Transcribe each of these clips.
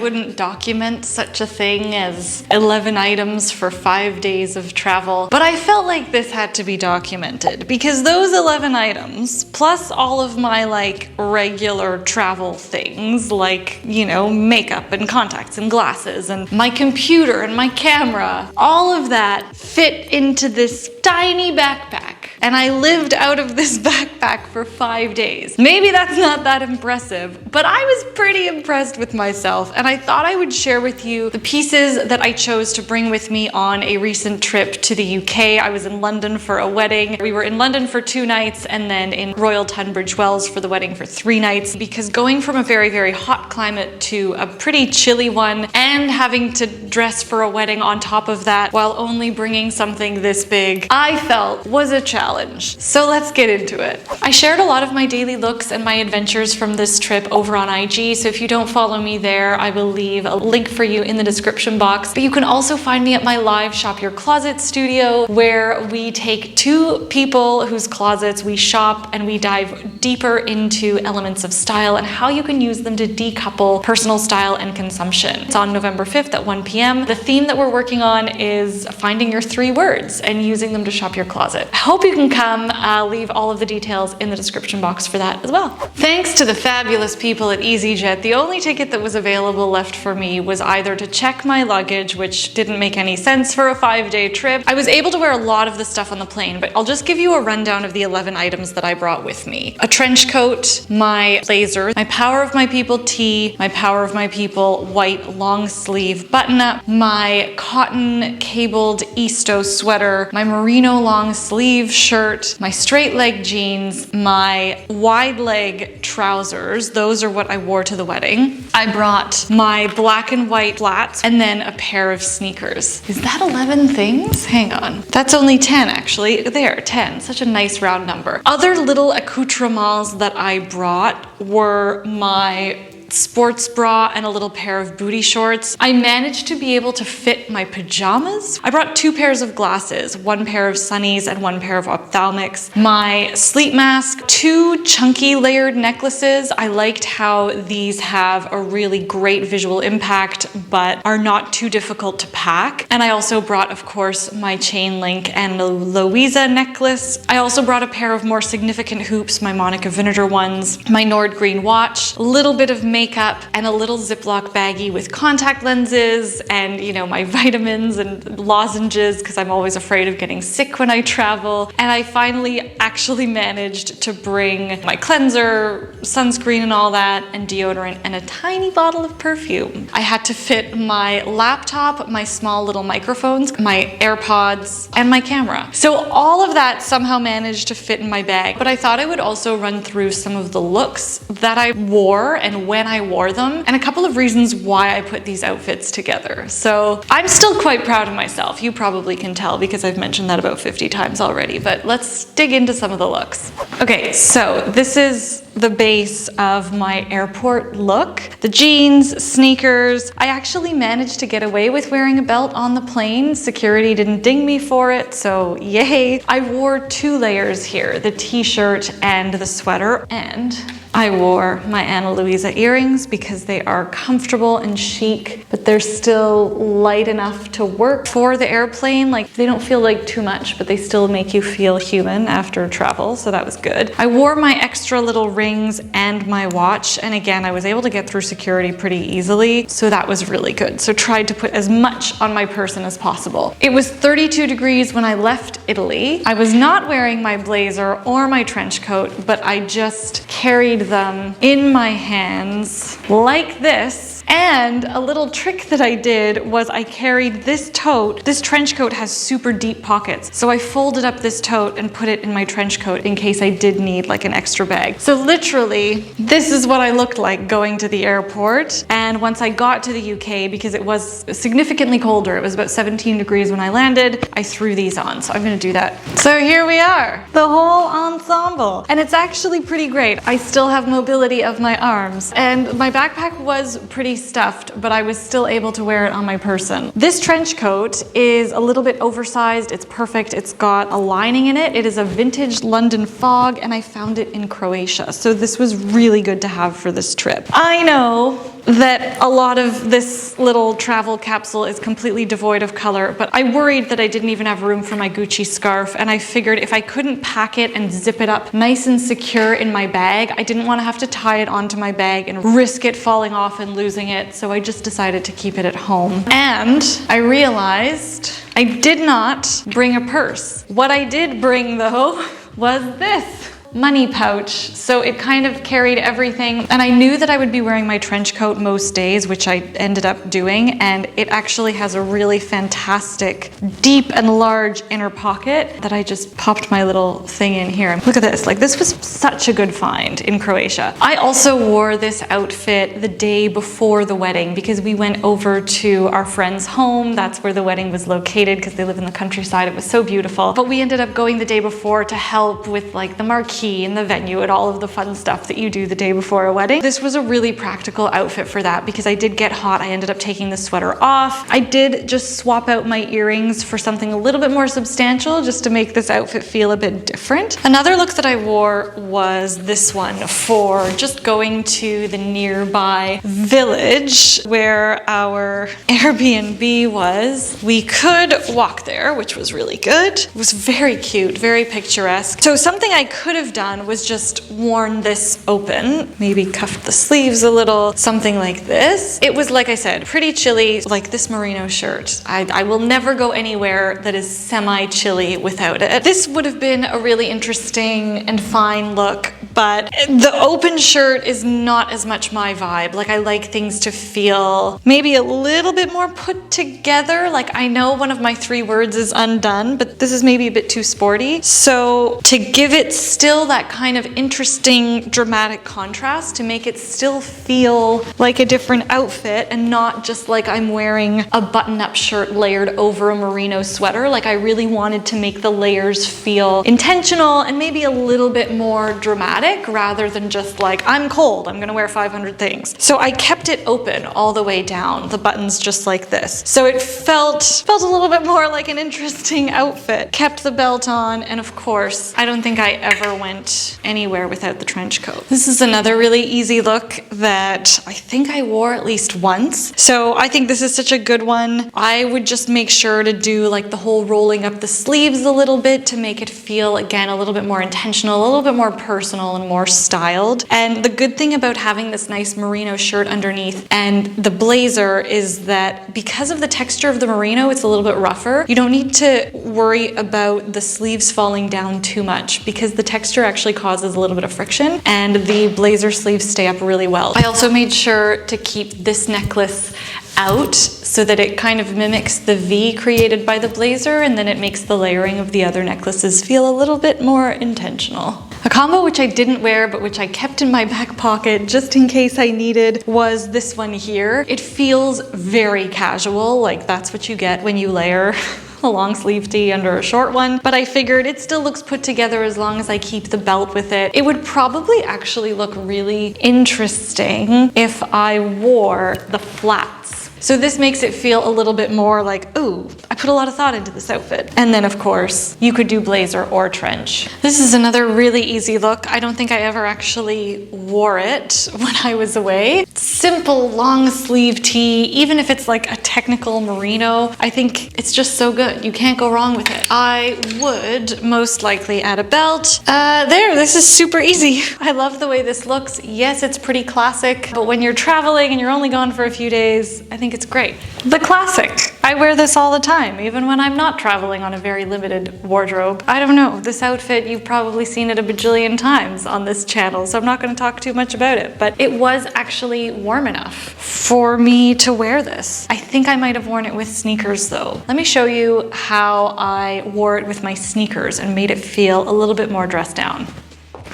wouldn't document such a thing as 11 items for 5 days of travel, but I felt like this had to be documented because those 11 items, plus all of my like regular travel things like, you know, makeup and contacts and glasses and my computer and my camera, all of that fit into this tiny backpack. And I lived out of this backpack for 5 days. Maybe that's not that impressive, but I was pretty impressed with myself, and I thought I would share with you the pieces that I chose to bring with me on a recent trip to the UK. I was in London for a wedding. We were in London for 2 nights and then in Royal Tunbridge Wells for the wedding for 3 nights, because going from a very, very hot climate to a pretty chilly one and having to dress for a wedding on top of that while only bringing something this big, I felt was a challenge. So let's get into it. I shared a lot of my daily looks and my adventures from this trip over on IG, so if you don't follow me there, I will leave a link for you in the description box. But you can also find me at my live Shop Your Closet studio, where we take 2 people whose closets we shop and we dive deeper into elements of style and how you can use them to decouple personal style and consumption. It's on November 5th at 1 p.m. The theme that we're working on is finding your 3 words and using them to shop your closet. I hope you can come. I'll leave all of the details in the description box for that as well. Thanks to the fabulous people at EasyJet, the only ticket that was available left for me was either to check my luggage, which didn't make any sense for a 5-day trip. I was able to wear a lot of the stuff on the plane, but I'll just give you a rundown of the 11 items that I brought with me. A trench coat, my blazer, my Power of My People tee, my Power of My People white long sleeve button-up, my cotton cabled Easto sweater, my merino long sleeve shirt, my straight leg jeans, my wide leg trousers. Those are what I wore to the wedding. I brought my black and white flats and then a pair of sneakers. Is that 11 things? Hang on. That's only 10 actually. There, 10. Such a nice round number. Other little accoutrements that I brought were my sports bra and a little pair of booty shorts. I managed to be able to fit my pajamas. I brought 2 pairs of glasses, 1 pair of sunnies and 1 pair of ophthalmics, my sleep mask, 2 chunky layered necklaces. I liked how these have a really great visual impact but are not too difficult to pack. And I also brought, of course, my chain link and the Luisa necklace. I also brought a pair of more significant hoops, my Monica Vinegar ones, my Nord green watch, a little bit of makeup, and a little Ziploc baggie with contact lenses and, you know, my vitamins and lozenges because I'm always afraid of getting sick when I travel. And I finally actually managed to bring my cleanser, sunscreen and all that, and deodorant, and a tiny bottle of perfume. I had to fit my laptop, my small little microphones, my AirPods, and my camera. So all of that somehow managed to fit in my bag. But I thought I would also run through some of the looks that I wore and when I wore them, and a couple of reasons why I put these outfits together. So I'm still quite proud of myself. You probably can tell because I've mentioned that about 50 times already, but let's dig into some of the looks. Okay, so this is the base of my airport look. The jeans, sneakers. I actually managed to get away with wearing a belt on the plane. Security didn't ding me for it, so yay. I wore 2 layers here, the t-shirt and the sweater, and I wore my Ana Luisa earrings because they are comfortable and chic, but they're still light enough to work for the airplane. Like, they don't feel like too much, but they still make you feel human after travel, so that was good. I wore my extra little rings and my watch, and again, I was able to get through security pretty easily, so that was really good. So tried to put as much on my person as possible. It was 32 degrees when I left Italy. I was not wearing my blazer or my trench coat, but I just carried them in my hands like this. And a little trick that I did was I carried this tote. This trench coat has super deep pockets. So I folded up this tote and put it in my trench coat in case I did need like an extra bag. So literally, this is what I looked like going to the airport. And once I got to the UK, because it was significantly colder, it was about 17 degrees when I landed, I threw these on. So I'm gonna do that. So here we are, the whole ensemble. And it's actually pretty great. I still have mobility of my arms. And my backpack was pretty stuffed, but I was still able to wear it on my person. This trench coat is a little bit oversized. It's perfect. It's got a lining in it. It is a vintage London fog, and I found it in Croatia. So this was really good to have for this trip. I know that a lot of this little travel capsule is completely devoid of color, but I worried that I didn't even have room for my Gucci scarf, and I figured if I couldn't pack it and zip it up nice and secure in my bag, I didn't want to have to tie it onto my bag and risk it falling off and losing it, so I just decided to keep it at home. And I realized I did not bring a purse. What I did bring though was this money pouch. So it kind of carried everything, and I knew that I would be wearing my trench coat most days, which I ended up doing, and it actually has a really fantastic deep and large inner pocket that I just popped my little thing in here. Look at this, like this was such a good find in Croatia. I also wore this outfit the day before the wedding because we went over to our friend's home. That's where the wedding was located because they live in the countryside. It was so beautiful. But we ended up going the day before to help with like the marquee and the venue and all of the fun stuff that you do the day before a wedding. This was a really practical outfit for that because I did get hot. I ended up taking the sweater off. I did just swap out my earrings for something a little bit more substantial just to make this outfit feel a bit different. Another look that I wore was this one for just going to the nearby village where our Airbnb was. We could walk there, which was really good. It was very cute, very picturesque. So something I could have done was just worn this open, maybe cuffed the sleeves a little, something like this. It was, like I said, pretty chilly, like this merino shirt. I will never go anywhere that is semi-chilly without it. This would have been a really interesting and fine look, but the open shirt is not as much my vibe. Like I like things to feel maybe a little bit more put together. Like I know one of my 3 words is undone, but this is maybe a bit too sporty. So to give it still that kind of interesting dramatic contrast, to make it still feel like a different outfit and not just like I'm wearing a button-up shirt layered over a merino sweater, like I really wanted to make the layers feel intentional and maybe a little bit more dramatic rather than just like I'm cold, I'm gonna wear 500 things. So I kept it open all the way down, the buttons just like this. So it felt a little bit more like an interesting outfit. Kept the belt on, and of course, I don't think I ever went anywhere without the trench coat. This is another really easy look that I think I wore at least once. So I think this is such a good one. I would just make sure to do like the whole rolling up the sleeves a little bit to make it feel, again, a little bit more intentional, a little bit more personal and more styled. And the good thing about having this nice merino shirt underneath and the blazer is that because of the texture of the merino, it's a little bit rougher. You don't need to worry about the sleeves falling down too much because the texture actually causes a little bit of friction and the blazer sleeves stay up really well. I also made sure to keep this necklace out so that it kind of mimics the V created by the blazer, and then it makes the layering of the other necklaces feel a little bit more intentional. A combo which I didn't wear but which I kept in my back pocket just in case I needed was this one here. It feels very casual, like that's what you get when you layer a long sleeve tee under a short one, but I figured it still looks put together as long as I keep the belt with it. It would probably actually look really interesting if I wore the flats. So this makes it feel a little bit more like, ooh, I put a lot of thought into this outfit. And then of course, you could do blazer or trench. This is another really easy look. I don't think I ever actually wore it when I was away. Simple long sleeve tee, even if it's like a technical merino, I think it's just so good. You can't go wrong with it. I would most likely add a belt. There, this is super easy. I love the way this looks. Yes, it's pretty classic, but when you're traveling and you're only gone for a few days, I think it's great. The classic. I wear this all the time, even when I'm not traveling on a very limited wardrobe. I don't know, this outfit, you've probably seen it a bajillion times on this channel, so I'm not gonna talk too much about it, but it was actually warm enough for me to wear this. I think I might have worn it with sneakers though. Let me show you how I wore it with my sneakers and made it feel a little bit more dressed down.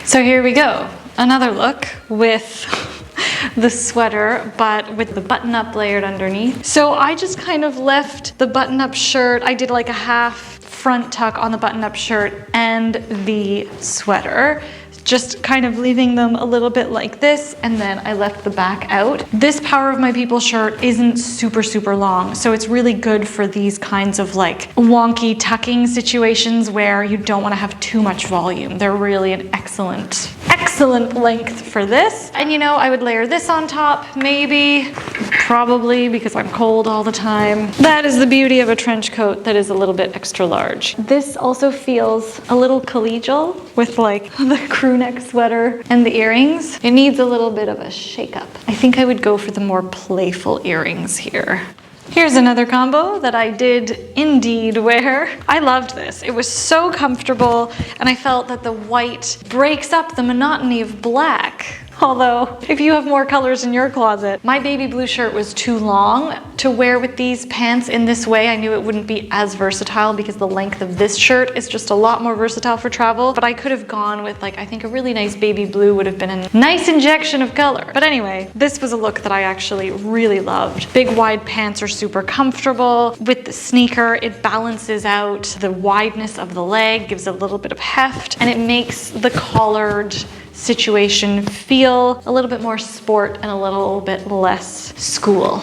So here we go. Another look with the sweater, but with the button-up layered underneath. So I just kind of left the button-up shirt. I did like a half front tuck on the button-up shirt and the sweater just kind of leaving them a little bit like this, and then I left the back out. This Power of My People shirt isn't super long, so it's really good for these kinds of like wonky tucking situations where you don't want to have too much volume. They're really an excellent length for this. And you know, I would layer this on top, maybe, probably, because I'm cold all the time. That is the beauty of a trench coat that is a little bit extra large. This also feels a little collegial with like the crew neck sweater and the earrings. It needs a little bit of a shake up. I think I would go for the more playful earrings here. Here's another combo that I did indeed wear. I loved this. It was so comfortable, and I felt that the white breaks up the monotony of black. Although, if you have more colors in your closet, my baby blue shirt was too long to wear with these pants in this way. I knew it wouldn't be as versatile because the length of this shirt is just a lot more versatile for travel, but I could have gone with like, I think a really nice baby blue would have been a nice injection of color. But anyway, this was a look that I actually really loved. Big wide pants are super comfortable. With the sneaker, it balances out the wideness of the leg, gives a little bit of heft, and it makes the collared situation feel a little bit more sport and a little bit less school.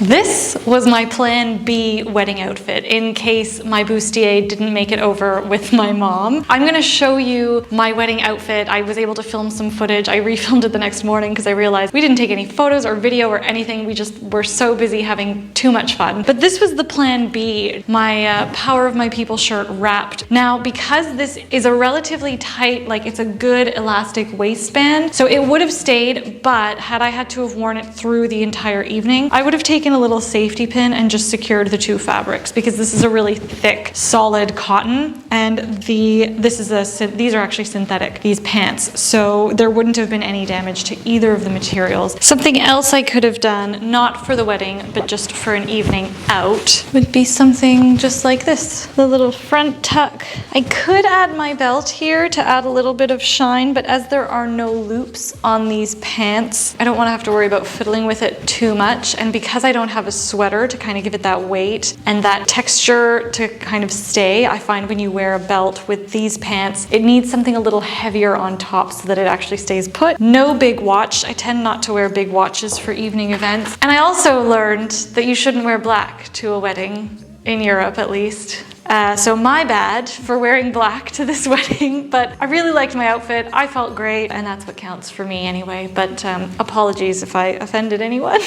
This was my plan B wedding outfit in case my bustier didn't make it over with my mom. I'm gonna show you my wedding outfit. I was able to film some footage. I refilmed it the next morning because I realized we didn't take any photos or video or anything. We just were so busy having too much fun. But this was the plan B, my Power of My People shirt wrapped. Now, because this is a relatively tight, like it's a good elastic waistband, so it would have stayed, but had I had to have worn it through the entire evening, I would have taken a little safety pin and just secured the two fabrics, because this is a really thick, solid cotton, and these are actually synthetic, these pants, so there wouldn't have been any damage to either of the materials. Something else I could have done, not for the wedding, but just for an evening out, would be something just like this, the little front tuck. I could add my belt here to add a little bit of shine, but as there are no loops on these pants, I don't want to have to worry about fiddling with it too much, and because I don't have a sweater to kind of give it that weight and that texture to kind of stay, I find when you wear a belt with these pants, it needs something a little heavier on top so that it actually stays put. No big watch. I tend not to wear big watches for evening events. And I also learned that you shouldn't wear black to a wedding, in Europe at least. So my bad for wearing black to this wedding, but I really liked my outfit. I felt great, and that's what counts for me anyway. But apologies if I offended anyone.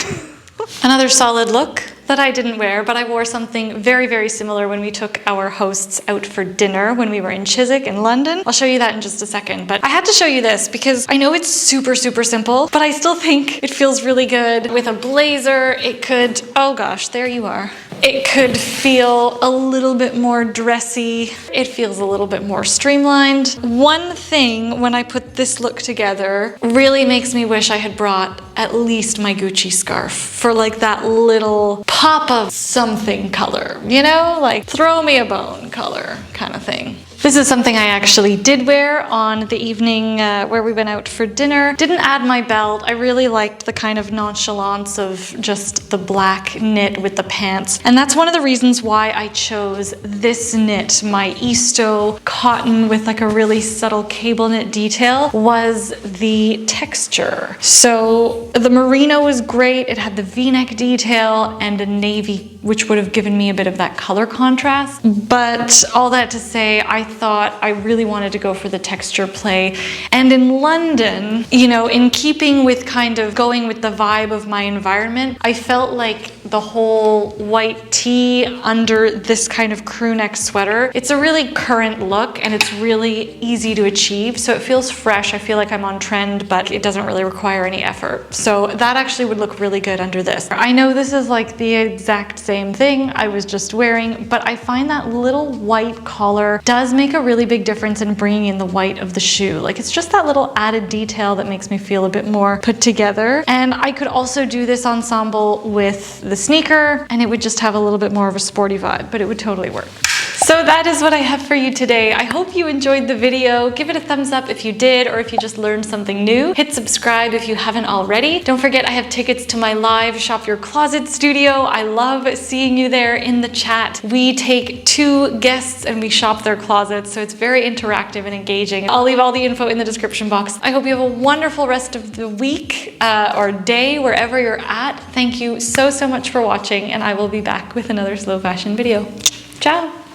Another solid look that I didn't wear, but I wore something very similar when we took our hosts out for dinner when we were in Chiswick in London. I'll show you that in just a second, but I had to show you this because I know it's super simple, but I still think it feels really good. With a blazer, it could, oh gosh, there you are. It could feel a little bit more dressy. It feels a little bit more streamlined. One thing when I put this look together really makes me wish I had brought at least my Gucci scarf for like that little pop of something color, you know, like throw me a bone color kind of thing. This is something I actually did wear on the evening where we went out for dinner. Didn't add my belt. I really liked the kind of nonchalance of just the black knit with the pants. And that's one of the reasons why I chose this knit, my Easto cotton with like a really subtle cable knit detail, was the texture. So the merino was great. It had the V-neck detail and a navy, which would have given me a bit of that color contrast. But all that to say, I thought I really wanted to go for the texture play. And in London, you know, in keeping with kind of going with the vibe of my environment, I felt like the whole white tee under this kind of crew neck sweater, it's a really current look and it's really easy to achieve. So it feels fresh. I feel like I'm on trend, but it doesn't really require any effort. So that actually would look really good under this. I know this is like the exact same thing I was just wearing, but I find that little white collar does make a really big difference in bringing in the white of the shoe. Like it's just that little added detail that makes me feel a bit more put together. And I could also do this ensemble with the sneaker, and it would just have a little bit more of a sporty vibe, but it would totally work. So that is what I have for you today. I hope you enjoyed the video. Give it a thumbs up if you did, or if you just learned something new. Hit subscribe if you haven't already. Don't forget I have tickets to my live Shop Your Closet studio. I love seeing you there in the chat. We take 2 guests and we shop their closets, so it's very interactive and engaging. I'll leave all the info in the description box. I hope you have a wonderful rest of the week or day, wherever you're at. Thank you so much for watching, and I will be back with another slow fashion video. Ciao!